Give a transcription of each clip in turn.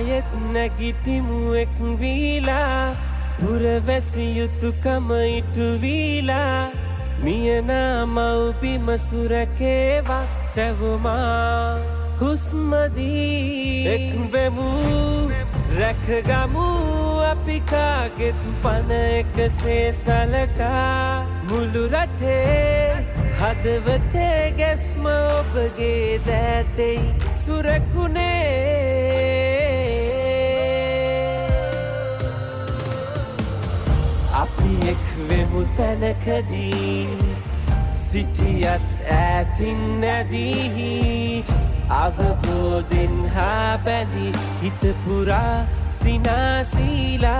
ආයෙත් නැගිටිමු එක් වීලා පුරවැසි යුතුකම ඉටු වීලා මියනා මව්බිම සුරකේවා සැවුමා හුස්මදී එක්වෙමු රැකගමු අපි කාගෙත් පන එකසේ සලකා මුළු රටේ හදවතේ ගැස්ම ඔබගේ දෑතෙයි සුරකුණේ අපි එක්වෙමු තැනකදී සිටියත් ඈතින් නැදීහි අවබෝධෙන් හා බැඳි හිත පුරා සිනාසීලා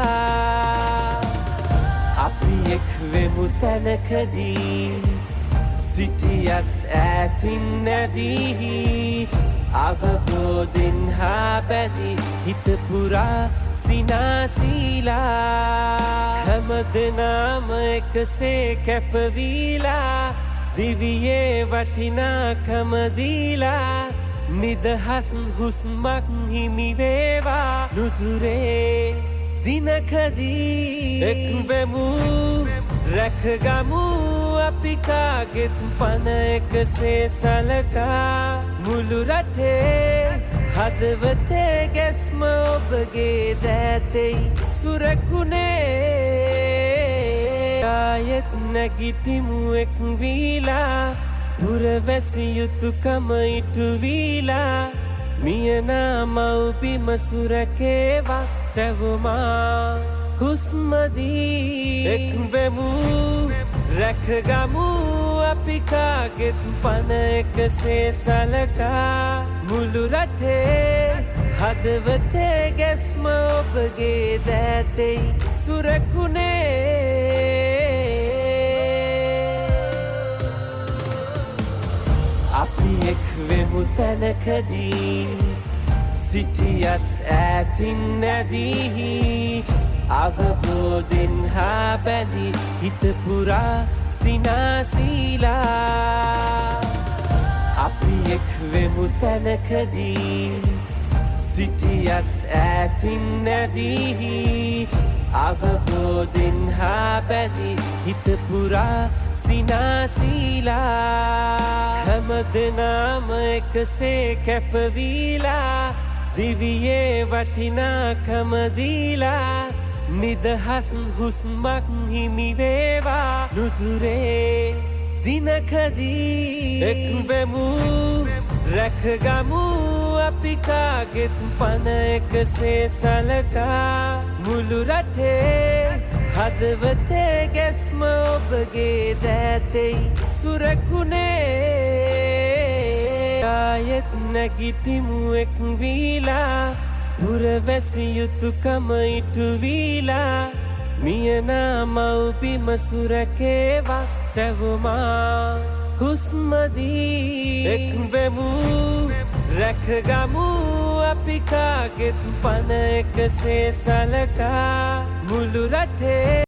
අපි එක්වෙමු තැනකදී සිටියත් ඈතින් නැදීහි අවබෝධෙන් හා බැඳි හිත පුරා සිනාසීලා හැම දෙනාම එකසේ කැපවීලා දිවියේ වටිනාකම දීලා නිදහස් හුස්මක් හිමි වේවා නුදුරේ දිනකදී එක්වෙමු රැකගමු අපි කාගෙත් පන එකසේ සලකා මුළු රටේ හදවතේ ගැස්ම ඔබගේ දෑතෙයි සුරකුණේ ආයෙත් නැගිටිමු එක් වීලා පුරවැසි යුතුකම ඉටු වීලා මියනා මව්බිම සුරකේවා සැවුමා හුස්මදී එක්වෙමු රැකගමු අපි කාගෙත් පන එකසේ සලකා මුළු රටේ හදවතේ ගැස්ම ඔබගේ දෑතෙයි සුරකුණේ අපි එක්වෙමු තැනකදී සිටියත් ඈතින් නැදීහි අවබෝධෙන් හා බැඳි හිත පුරා සිනාසීලා අපි එක්වෙමු තැනකදී සිටියත් ඈතින් නැදීහි අවබෝධෙන් හා බැඳි හිත පුරා සිනාසීලා හැම දෙනාම එකසේ කැපවීලා දිවියේ වටිනාකම දීලා නිදහස් හුස්මක් හිමි වේවා නුදුරේ දිනකදී එක්වෙමු රැකගමු අපි කාගෙත් පන එකසේ සලකා මුළු රටේ හදවතේ ගැස්ම ඔබගේ දෑතෙයි සුරකුණේ ආයෙත් නැගිටිමු එක් වීලා පුරවැසි යුතුකම ඉටු වීලා මියනා මව්බිම සුරකේවා සැවුමා හුස්මදී එක්වෙමු රැකගමු අපි කාගෙත් පන එකසේ සලකා මුළු රටේ